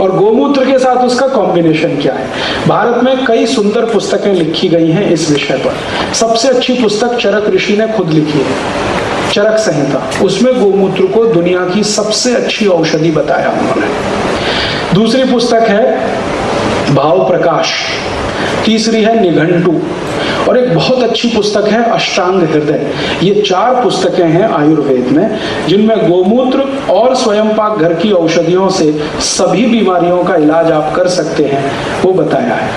और गोमूत्र के साथ उसका कॉम्बिनेशन क्या है। भारत में कई सुंदर पुस्तकें लिखी गई हैं इस विषय पर। सबसे अच्छी पुस्तक चरक ऋषि ने खुद लिखी है, चरक संहिता। उसमें गोमूत्र को दुनिया की सबसे अच्छी औषधि बताया उन्होंने। दूसरी पुस्तक है भाव प्रकाश, तीसरी है निघंटु, और एक बहुत अच्छी पुस्तक है अष्टांग हृदय। ये 4 पुस्तकें हैं आयुर्वेद में जिनमें गोमूत्र और स्वयंपाक घर की औषधियों से सभी बीमारियों का इलाज आप कर सकते हैं वो बताया है।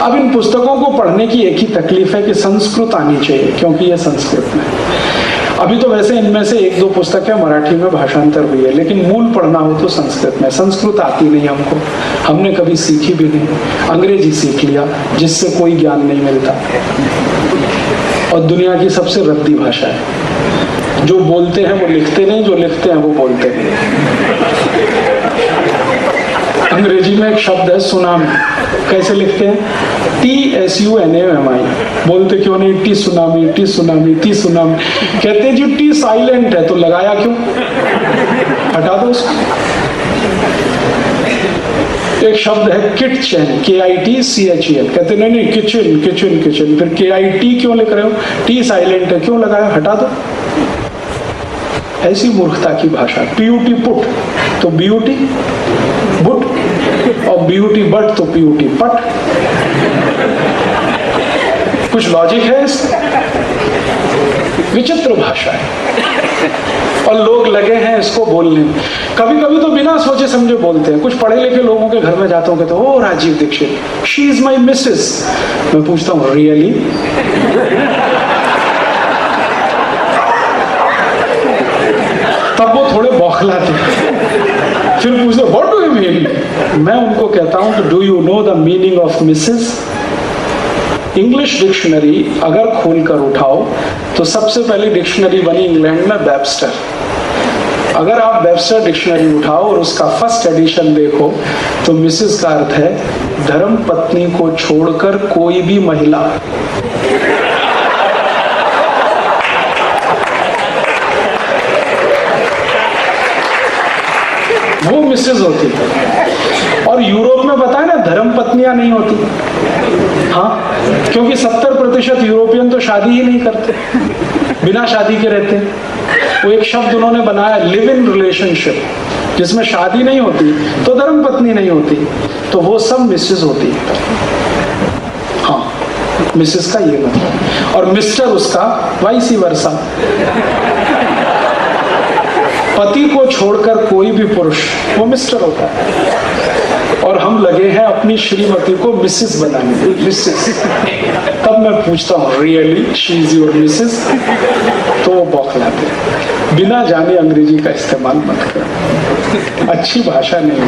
अब इन पुस्तकों को पढ़ने की एक ही तकलीफ है कि संस्कृत आनी चाहिए, क्योंकि ये संस्कृत में। अभी तो वैसे इनमें से 1-2 पुस्तकें मराठी में भाषांतर हुई है, लेकिन मूल पढ़ना हो तो संस्कृत में। संस्कृत आती नहीं हमको, हमने कभी सीखी भी नहीं, अंग्रेजी सीख लिया जिससे कोई ज्ञान नहीं मिलता, और दुनिया की सबसे रद्दी भाषा है। जो बोलते हैं वो लिखते नहीं, जो लिखते हैं वो बोलते नहीं। अंग्रेजी में एक शब्द है सुनामी, कैसे लिखते हैं? TSUNAMI। बोलते क्यों नहीं T tsunami, T tsunami, T tsunami? कहते जी टी साइलेंट है तो लगाया क्यों, हटा दो उसको। एक शब्द है किटचेन, KITCHEN, कहते नहीं किचन किचन किचन, फिर KIT क्यों लिख रहे हो, टी साइलेंट है क्यों लगाया, हटा दो। ऐसी मूर्खता की भाषा। PUT पुट तो BUT बुट, और BUT बट तो PUT पट। कुछ लॉजिक है इसमें? विचित्र भाषा है और लोग लगे हैं इसको बोलने में। कभी कभी तो बिना सोचे समझे बोलते हैं। कुछ पढ़े लिखे लोगों के घर में जाता हूँ, कहते ओ Rajiv Dikshit, she is my missus. मैं पूछता हूँ रियली? तब वो थोड़े बौखलाते हैं, फिर पूछते व्हाट डू यू मीन। मैं उनको कहता हूँ do you know the meaning of Mrs? English dictionary अगर खोलकर उठाओ तो सबसे पहली डिक्शनरी बनी इंग्लैंड में वेबस्टर। अगर आप वेबस्टर डिक्शनरी उठाओ और उसका फर्स्ट एडिशन देखो तो मिसेस का अर्थ है धर्म पत्नी को छोड़कर कोई भी महिला। वो मिसेस होती है। और यूरोप में बताए ना धर्म पत्नियां नहीं होती। हाँ, क्योंकि 70% यूरोपियन तो शादी ही नहीं करते, बिना शादी के रहते हैं। वो एक शब्द उन्होंने बनाया लिव इन रिलेशनशिप, जिसमें शादी नहीं होती तो धर्म पत्नी नहीं होती, तो वो सब मिसेस होती है। हाँ, मिसेस का ये मतलब, और मिस्टर उसका वाइसी वर्सा। पति को छोड़कर कोई भी पुरुष वो मिस्टर होता है, और हम लगे हैं अपनी श्रीमती को मिसेस बनाने। मिसेस। तब मैं पूछता हूँ really she is your Mrs? तो वो बौखलाते हैं। बिना जाने अंग्रेजी का इस्तेमाल मत करो, अच्छी भाषा नहीं है।